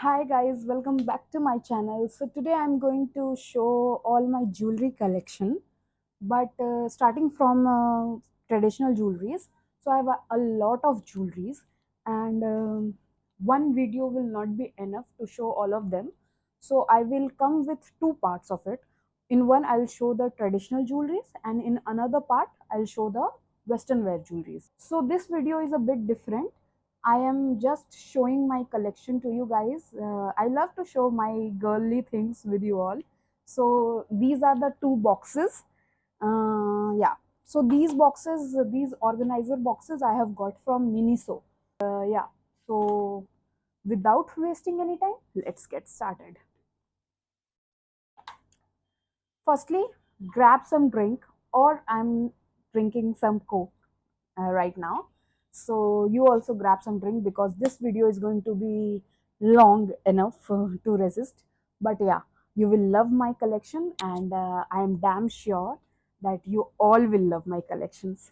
Hi guys, welcome back to my channel. So today I'm going to show all my jewelry collection, but starting from traditional jewelries. So I have a lot of jewelries, and one video will not be enough to show all of them. So I will come with two parts of it. In one, I'll show the traditional jewelries, and in another part, I'll show the Western wear jewelries. So this video is a bit different. I am just showing my collection to you guys. I love to show my girly things with you all. So these are the two boxes. Yeah. So these boxes, these organizer boxes, I have got from Miniso. Yeah. So without wasting any time, let's get started. Firstly, grab some drink, or I'm drinking some Coke right now. So you also grab some drink because this video is going to be long enough to resist. But yeah, you will love my collection, and I am damn sure that you all will love my collections.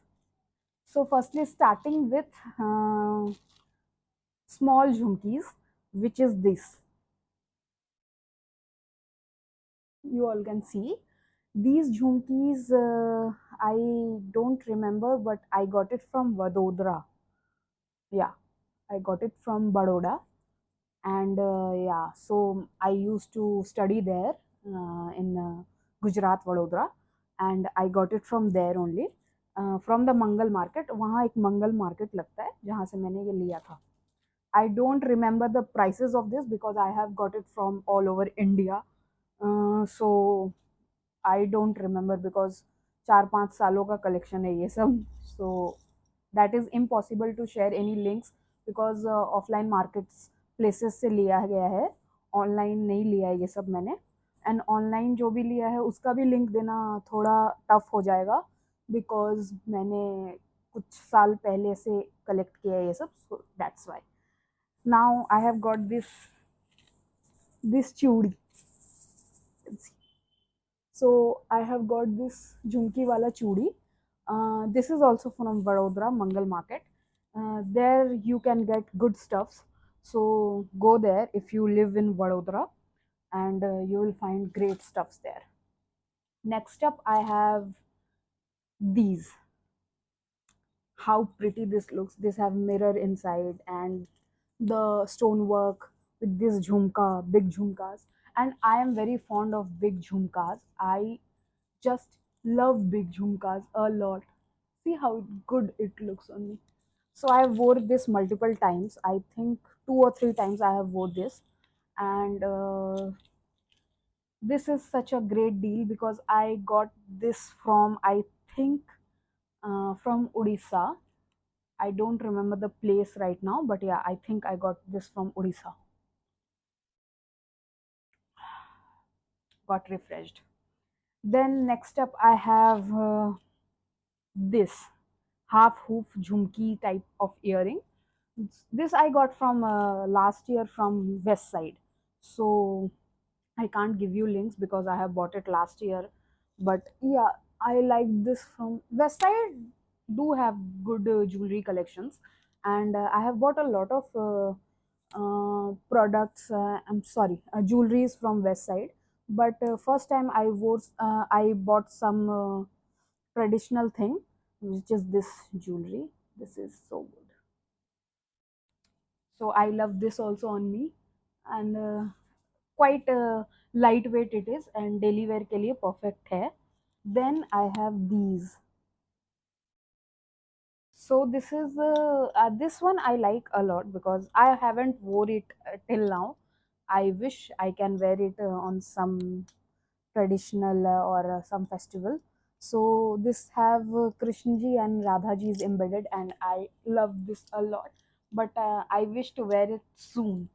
So firstly, starting with uh, small jhumkis, which is this. You all can see these jhumkis. I don't remember, but I got it from Vadodara. Yeah, I got it from Baroda, and yeah, so I used to study there in Gujarat, Vadodara, and I got it from there only, from the Mangal market. वहाँ एक मंगल market लगता है जहाँ से मैंने ये लिया था. I don't remember the prices of this because I have got it from all over India. So I don't remember because 4-5 सालों का collection है ये सब. So that is impossible to share any links because offline markets places से लिया गया है, online नहीं लिया है ये सब मैंने. एंड ऑनलाइन जो भी लिया है उसका भी लिंक देना थोड़ा टफ हो जाएगा बिकॉज मैंने कुछ साल पहले से कलेक्ट किया है ये सब. So that's why. Now I have got this चूड़ी. So I have got this jhumki wala chudi. This is also from Vadodara Mangal Market. There you can get good stuffs. So go there if you live in Vadodara, and you will find great stuffs there. Next up, I have these. How pretty this looks. This have mirror inside, and the stonework with this jhumka, big jhumkas. And I am very fond of big jhumkas. I just love big jhumkas a lot. See how good it looks on me. So I wore this multiple times. I think 2 or 3 times I have wore this, and this is such a great deal because I got this from, I think, from Odisha. I don't remember the place right now, but yeah, I think I got this from Odisha. Got refreshed. Then next up, I have this half hoof jhumki type of earring. This I got from last year from West Side. So I can't give you links because I have bought it last year. But yeah, I like this from West Side. Do have good jewelry collections, and I have bought a lot of products. I'm sorry, jewelries from West Side. But first time I bought some traditional thing, which is this jewelry. This is so good. So I love this also on me, and quite lightweight it is, and daily wear के लिए perfect है. Then I have these. So this one I like a lot because I haven't wore it till now. I wish I can wear it on some traditional or some festival. So this have Krishna ji and Radha ji is embedded, and I love this a lot. But I wish to wear it soon.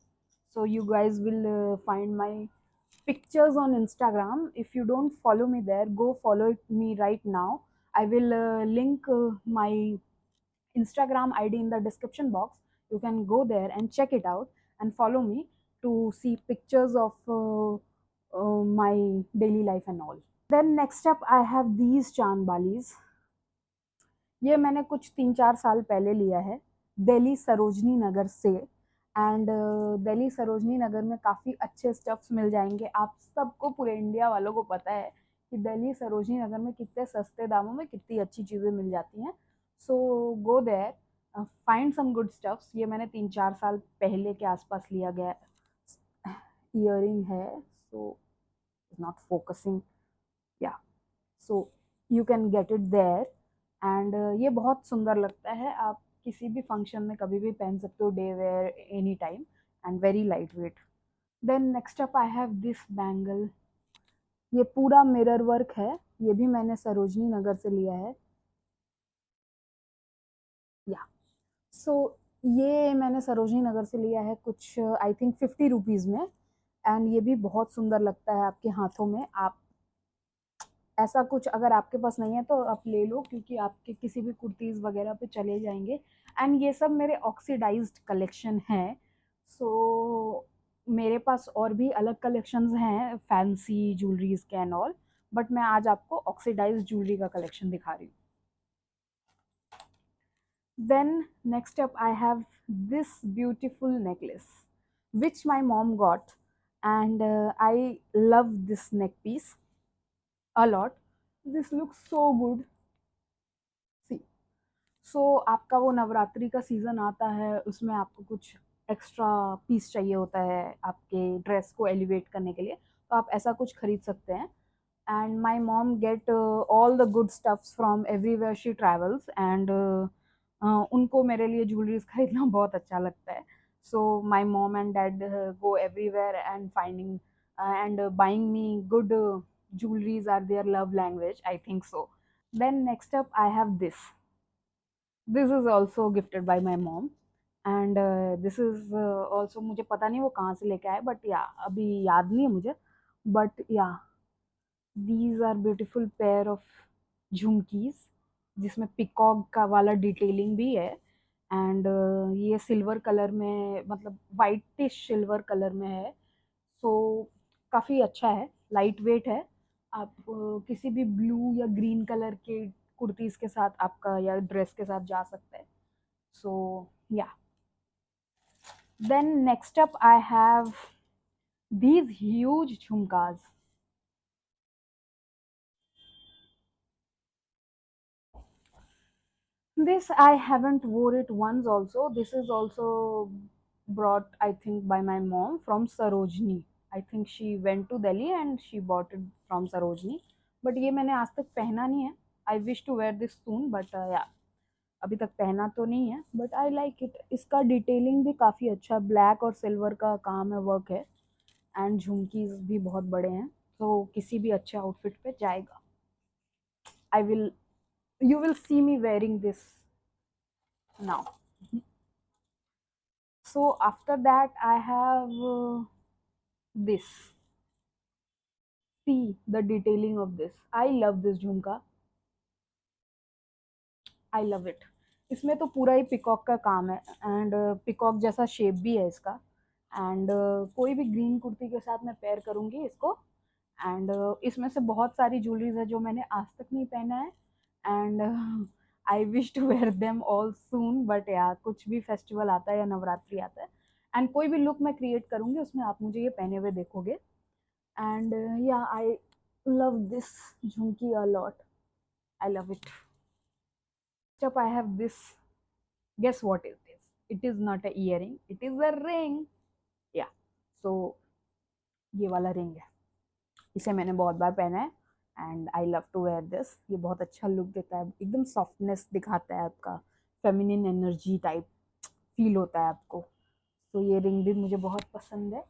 So you guys will find my pictures on Instagram. If you don't follow me there, go follow me right now. I will link my Instagram ID in the description box. You can go there and check it out and follow me to see pictures of my daily life and all. Then next up I have these चांद बालीज. ये मैंने कुछ 3-4 साल पहले लिया है दिल्ली सरोजनी नगर से. And Delhi Sarojini Nagar में काफ़ी अच्छे स्टफ्स मिल जाएंगे। आप सबको, पूरे इंडिया वालों को पता है कि दिल्ली सरोजनी नगर में कितने सस्ते दामों में कितनी अच्छी चीज़ें मिल जाती हैं। So go there, find some good stuffs. ये मैंने 3-4 साल पहले के आसपास लिया गया ईयरिंग है, सो not focusing, yeah so you can get it there. And ये बहुत सुंदर लगता है, आप किसी भी फंक्शन में कभी भी पहन सकते हो, day wear, any time, and very light weight. Then next up I have this bangle. ये पूरा मिरर वर्क है, ये भी मैंने सरोजनी नगर से लिया है। या सो ये मैंने सरोजनी नगर से लिया है, कुछ आई थिंक 50 रुपीज़ में। एंड ये भी बहुत सुंदर लगता है आपके हाथों में। आप ऐसा कुछ अगर आपके पास नहीं है तो आप ले लो, क्योंकि आपके किसी भी कुर्तीज़ वगैरह पे चले जाएंगे। एंड ये सब मेरे ऑक्सीडाइज्ड कलेक्शन है। सो मेरे पास और भी अलग कलेक्शंस हैं फैंसी ज्वेलरीज के एंड ऑल, बट मैं आज आपको ऑक्सीडाइज्ड ज्वेलरी का कलेक्शन दिखा रही हूँ। Then next up I have this beautiful necklace which my mom got, and I love this neck piece a lot. This looks so good. See, आपका वो नवरात्रि का सीज़न आता है, उसमें आपको कुछ एक्स्ट्रा पीस चाहिए होता है आपके ड्रेस को एलिवेट करने के लिए, तो आप ऐसा कुछ खरीद सकते हैं। And my mom get all the good stuffs from everywhere she travels, and उनको मेरे लिए ज्वेलरीज खरीदना बहुत अच्छा लगता है। So my mom and dad go everywhere and finding and buying me good jewelries are their love language, I think so. Then next up I have this is also gifted by my mom, and this is also, मुझे पता नहीं वो कहाँ से लेके आए, but या अभी याद नहीं है मुझे, but yeah these are beautiful pair of jhumkis जिसमें पिकॉक का वाला डिटेलिंग भी है। एंड ये सिल्वर कलर में, मतलब वाइटिश सिल्वर कलर में है। सो काफ़ी अच्छा है, लाइट वेट है। आप किसी भी ब्लू या ग्रीन कलर के कुर्तीज़ के साथ आपका या ड्रेस के साथ जा सकते हैं। So yeah then next up I have these huge jhumkas. This I haven't wore it once also. This is also brought, I think, by my mom from Sarojini. I think she went to Delhi and she bought it from Sarojini. But ये मैंने आज तक पहना नहीं है. I wish to wear this soon, but yeah, अभी तक पहना तो नहीं है. But I like it. इसका डिटेलिंग भी काफ़ी अच्छा, ब्लैक और सिल्वर का काम है, वर्क है, एंड झुमकीज भी बहुत बड़े हैं, तो किसी भी अच्छे आउटफिट पे जाएगा. I will, you will see me wearing this now. So after that I have this. See the detailing of this. I love this jhumka. I love it. इसमें तो पूरा ही पिकॉक का काम है, एंड पिकॉक जैसा shape भी है इसका। एंड कोई भी ग्रीन कुर्ती के साथ मैं पेयर करूँगी इसको। एंड इसमें से बहुत सारी ज्वेलरीज है जो मैंने आज तक नहीं पहना है, and I wish to wear them all soon, but यार कुछ भी फेस्टिवल आता है या नवरात्रि आता है, एंड कोई भी लुक मैं क्रिएट करूँगी उसमें आप मुझे ये पहने हुए देखोगे। And yeah I love this Jhumki a lot. I love it. Up I have this. Guess what is this? It is not a earring. It is a ring. Yeah. So ये वाला रिंग है, इसे मैंने बहुत बार पहना है, and I love to wear this. ये बहुत अच्छा लुक देता है, एकदम सॉफ्टनेस दिखाता है, आपका फेमिनिन एनर्जी टाइप फील होता है आपको. तो ये रिंग भी मुझे बहुत पसंद है.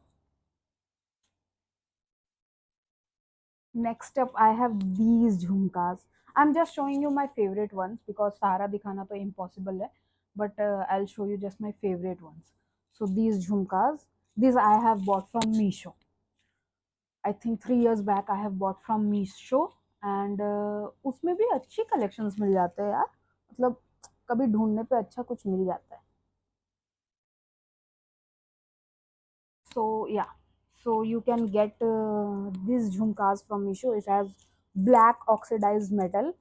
Next up I have these झुमकास. I am just showing you my favourite ones because सारा दिखाना तो इम्पॉसिबल है, but I'll show you just my favorite ones. So these jhumkas, these I have bought from Meesho. I think 3 years back I have bought from Meesho, and उसमें भी अच्छी collections मिल जाते हैं यार, मतलब कभी ढूंढने पे अच्छा कुछ मिल जाता है. So yeah, so you can get these jhumkas from Meesho. It has black oxidized metal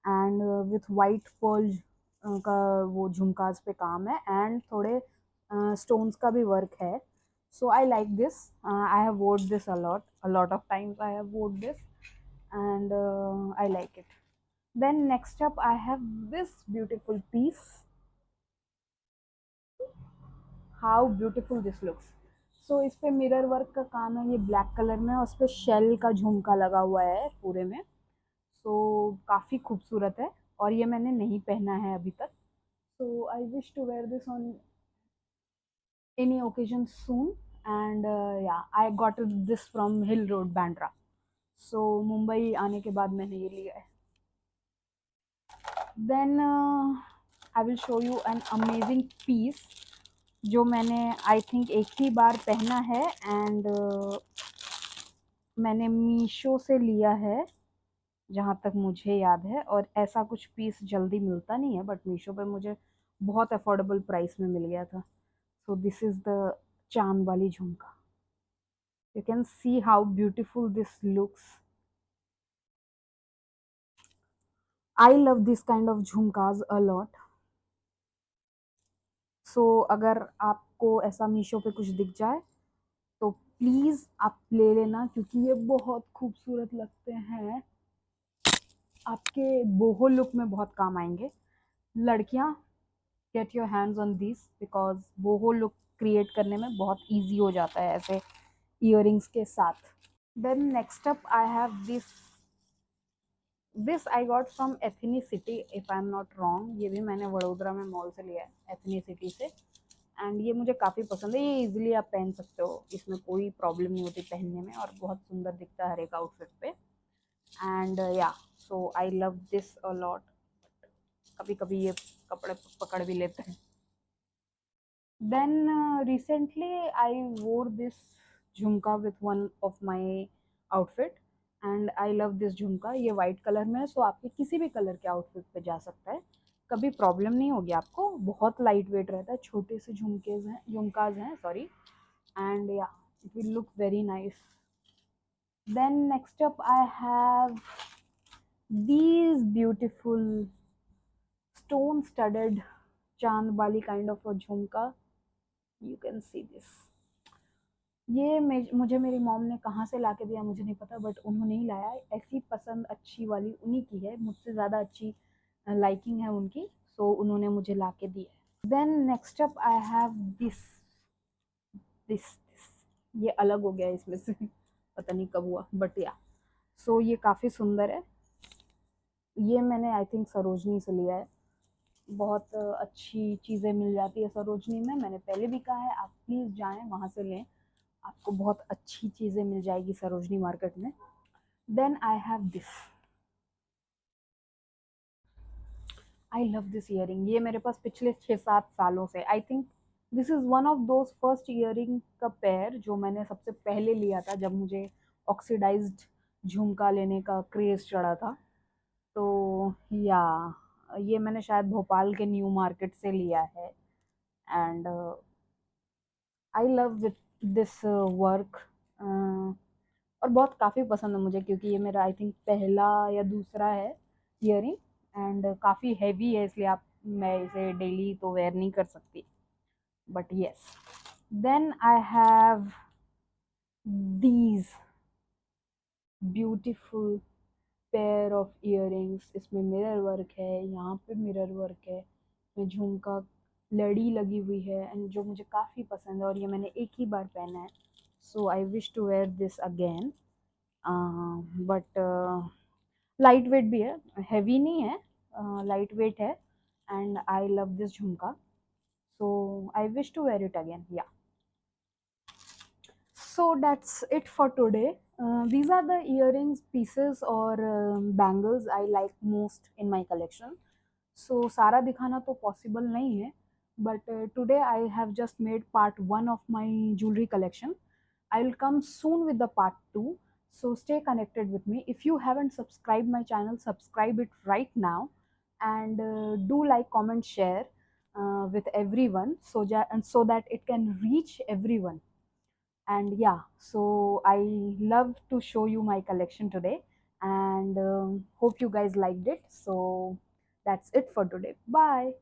and with white pearl का वो झुमकास पे काम है, एंड थोड़े स्टोन्स का भी वर्क है. So I like this. I have wore this a lot of times I have wore this, and I like it. Then next up I have this beautiful piece. How beautiful this looks. So इस पे mirror work का काम है, ये black colour में, और उस पे शेल का झुमका लगा हुआ है पूरे में. सो काफ़ी खूबसूरत है, और ये मैंने नहीं पहना है अभी तक. So I wish to wear this on any occasion soon. And yeah I got this from hill road Bandra. So Mumbai आने के बाद मैंने ये लिया है. Then I will show you an amazing piece जो मैंने आई थिंक एक ही बार पहना है, एंड मैंने मीशो से लिया है जहाँ तक मुझे याद है. और ऐसा कुछ पीस जल्दी मिलता नहीं है, बट मीशो पे मुझे बहुत अफोर्डेबल प्राइस में मिल गया था. सो दिस इज़ द चांद वाली झुमका. You can see how beautiful this looks. I love this kind of jhumkas a lot. So अगर आपको ऐसा मीशो पे कुछ दिख जाए तो प्लीज़ आप ले लेना, क्योंकि ये बहुत खूबसूरत लगते हैं. आपके बोहो लुक में बहुत काम आएंगे. लड़कियां, get your hands on this, because boho look create करने में बहुत इजी हो जाता है ऐसे इयररिंग्स के साथ. Then next up I have this I got from Ethnicity if I am not wrong. ये भी मैंने वडोदरा में मॉल से लिया है, एथनिसिटी से. एंड ये मुझे काफ़ी पसंद है. ये इजीली आप पहन सकते हो, इसमें कोई प्रॉब्लम नहीं होती पहनने में, और बहुत सुंदर दिखता है हर एक आउटफिट पे. And yeah, so I love this a lot. कभी कभी ये कपड़े पकड़ भी लेते हैं. देन रिसेंटली आई वोर दिस झुमका with one of my outfit, and I love this झुमका. ये वाइट कलर में है, सो आपके किसी भी कलर के आउटफिट पे जा सकता है. कभी प्रॉब्लम नहीं होगी आपको. बहुत लाइट वेट रहता है, छोटे से झुमकाज हैं sorry. And yeah, it will look very nice. Then next up I have these beautiful stone studded चांद वाली kind of jhumka. You can see this. ये मुझे मेरी मॉम ने कहाँ से ला के दिया मुझे नहीं पता, बट उन्होंने ही लाया. ऐसी पसंद अच्छी वाली उन्हीं की है, मुझसे ज़्यादा अच्छी लाइकिंग है उनकी. सो उन्होंने मुझे ला के दी है. Then next up I have this this this. ये अलग हो गया इसमें से पता नहीं कब हुआ, बट या. सो ये काफ़ी सुंदर है. ये मैंने आई थिंक सरोजनी से लिया है. बहुत अच्छी चीज़ें मिल जाती है सरोजनी में. मैंने पहले भी कहा है, आप प्लीज़ जाएं वहाँ से लें, आपको बहुत अच्छी चीज़ें मिल जाएगी सरोजनी मार्केट में. Then I have this. I love this earring. ये मेरे पास पिछले 6-7 सालों से, I think this is one of those first earring का पेयर जो मैंने सबसे पहले लिया था जब मुझे ऑक्सीडाइज्ड झुमका लेने का क्रेज़ चढ़ा था. तो या, ये मैंने शायद भोपाल के न्यू मार्केट से लिया है. And I love with this work. और बहुत काफ़ी पसंद है मुझे, क्योंकि ये मेरा आई थिंक पहला या दूसरा है ईयरिंग. एंड काफ़ी हैवी है, इसलिए आप मैं इसे डेली तो वेयर नहीं कर सकती, but yes. Then I have these beautiful pair of earrings. इसमें मिरर वर्क है, यहाँ पे मिरर वर्क है, इसमें झुमका लड़ी लगी हुई है, एंड जो मुझे काफ़ी पसंद है, और ये मैंने एक ही बार पहना है. So I wish to wear this again. But light weight भी है, हैवी नहीं है, लाइट वेट है. And I love this jhumka. So I wish to wear it again. Yeah, so that's it for today. These are the earrings pieces or bangles I like most in my collection. So सारा दिखाना तो possible नहीं है, but today I have just made part 1 of my jewelry collection. I will come soon with the part 2. So stay connected with me. If you haven't subscribed my channel, subscribe it right now, and do like, comment, share with everyone, so that it can reach everyone. And yeah, so I love to show you my collection today, and hope you guys liked it. So that's it for today. Bye.